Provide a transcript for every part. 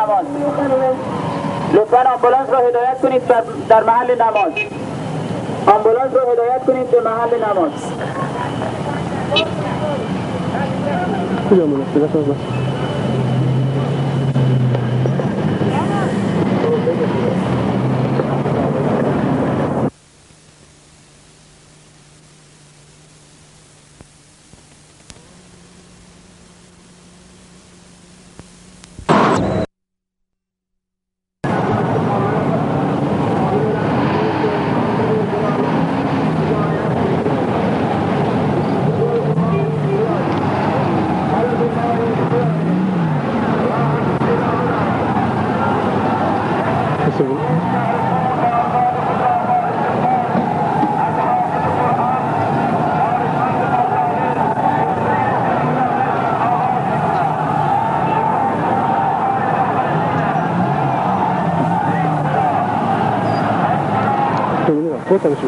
نماز. لطفاً آمبولانس را هدایت کنید در محل نماز. آمبولانس را هدایت کنید به محل نماز. کجا مناسبت خودت هم شو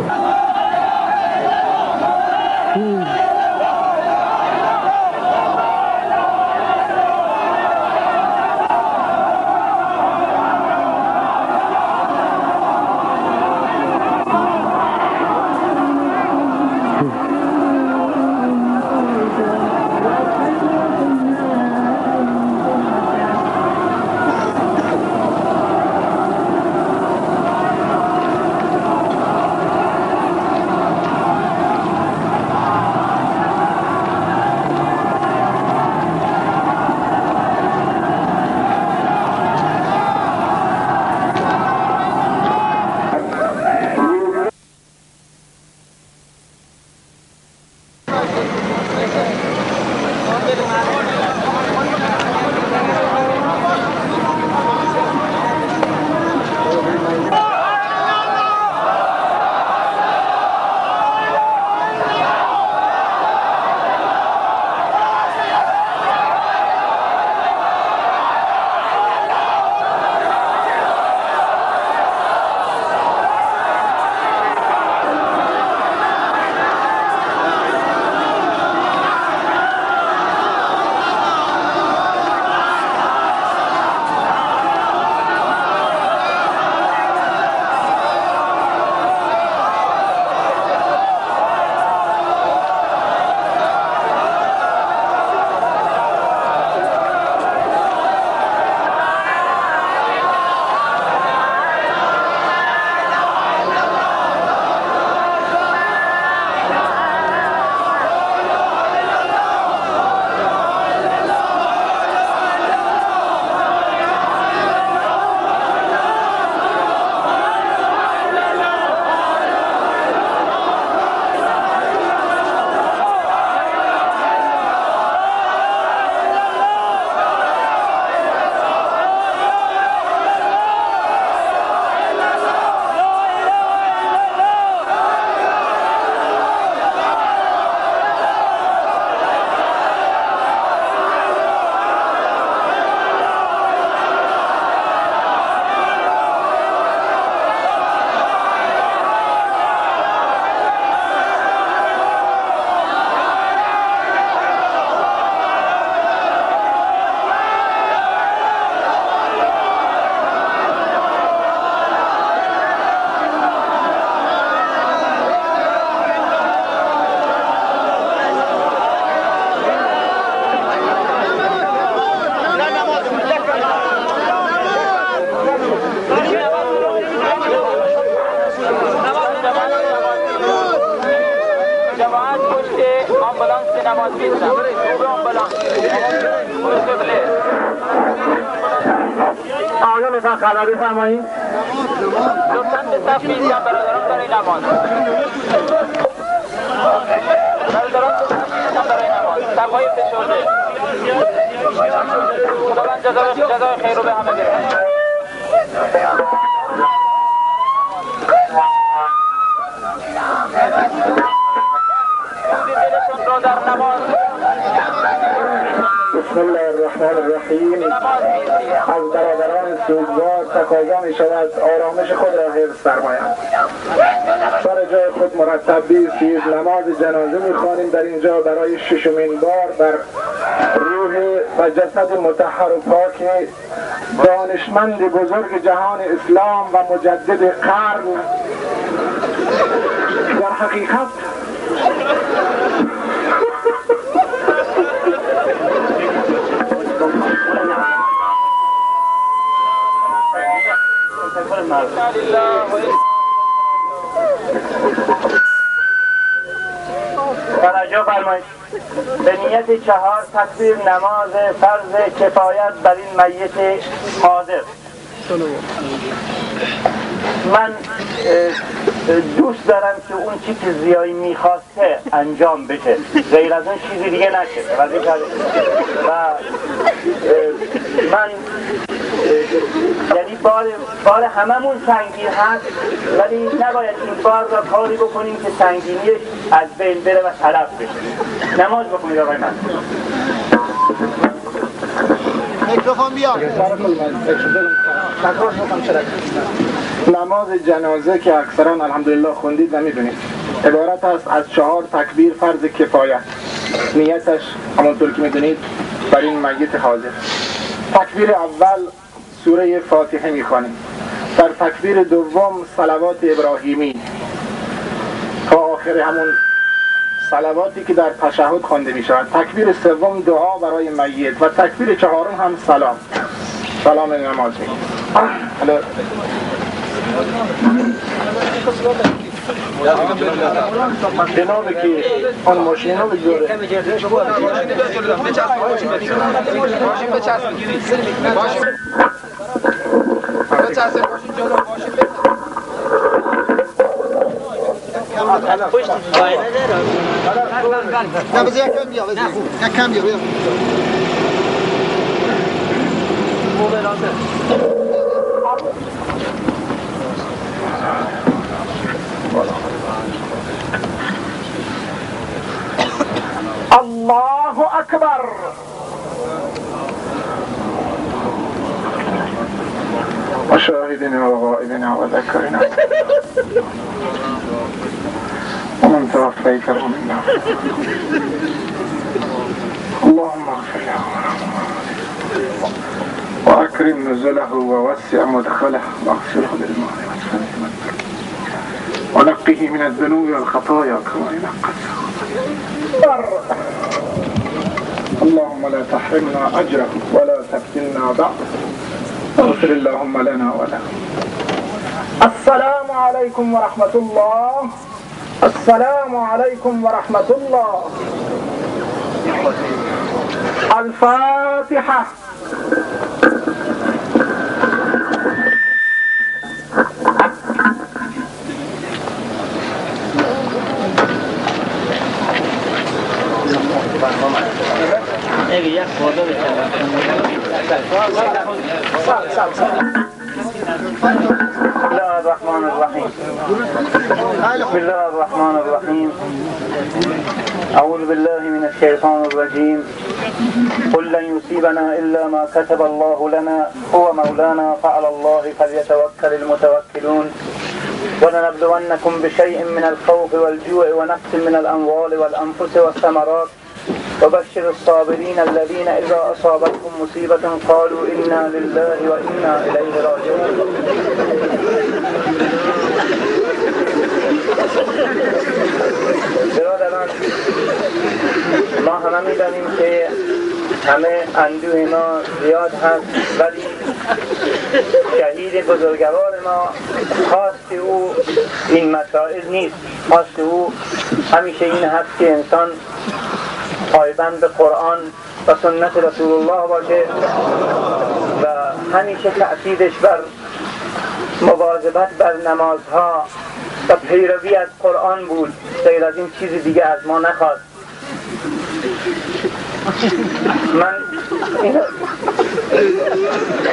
نماز می‌خونم. آقا میخوان خبر بفرمایید. لطفاً به صف می‌ایستید برادران برای نماز. برادران برای نماز. صف‌های فشرده. خداوند جزای خیر رو به همه بده. دلشون رو در نماز بسم الله الرحمن الرحیم. از برادران سوگوار تقاضا می شود آرامش خود را حفظ فرمایند. سر جای خود مرتب بایستید. نماز جنازه می خوانیم در اینجا برای ششمین بار بر روح و جسد مطهر و پاک دانشمند بزرگ جهان اسلام و مجدد قرن. در حقیقت توجه فرمایید. به نیت 4 تکبیر نماز فرض کفایت بر این میت حاضر. من دوست دارم که اون چی که زیایی میخواسته انجام بشه، غیر از اون چیزی دیگه نشه. و من یعنی بار هممون سنگین هست، ولی نباید این بار را کاری بکنیم که سنگینیش از بین بره و تلف بشه. نماز بکنید آقای من. میکروفون بیا. نماز جنازه که اکثرا الحمدلله خوندید و میدونید عبارت است از 4 تکبیر فرض کفایت. نیتش همونطور که میدونید بر این میت حاضر. تکبیر اول سوره فاتحه میخوانیم. در تکبیر دوم صلوات ابراهیمی تا آخر همون صلواتی که در تشهد خوانده میشود. تکبیر سوم دعا برای میت و تکبیر 4 هم سلام نماز میگیم. جنابه که آن ماشین رو بگذاره. نه بذار یکم بیا یکم بیا الله اکبر. و شاهدنا و غائبنا و ذکرنا و من توفیته منا. اللهم اغفر له و اکرم نزله و وسع مدخله و اغسله بالماء والثلج و نقه من الذنوب والخطايا كما ينقى الثوب. اللهم لا تحرمنا اجره ولا تفتنا بعده اغفر اللهم لنا وله. السلام عليكم ورحمة الله. السلام عليكم ورحمة الله. الفاتحة. بسم الله الرحمن الرحيم. أعوذ بالله من الشيطان الرجيم. قل لن يصيبنا إلا ما كتب الله لنا هو مولانا فعلى الله فليتوكل المتوكلون. ولنبلونكم بشيء من الخوف والجوع ونقص من الأموال والأنفس والثمرات وبشر الصابرين الذين إذا أصابتهم مصيبة قالوا إنا لله وإنا إليه راجعون. برادران، ما همه می‌دانیم که همه اندوه ما زیاد هست، ولی شهید بزرگوار ما خواست او این مسائل نیست. خواست او همیشه این هست که انسان پایبند به قرآن و سنت رسول الله باشه و همیشه تأکیدش بر مواظبت بر نمازها و پیروی از قرآن بود. غیر از این چیزی دیگه از ما نخواست. من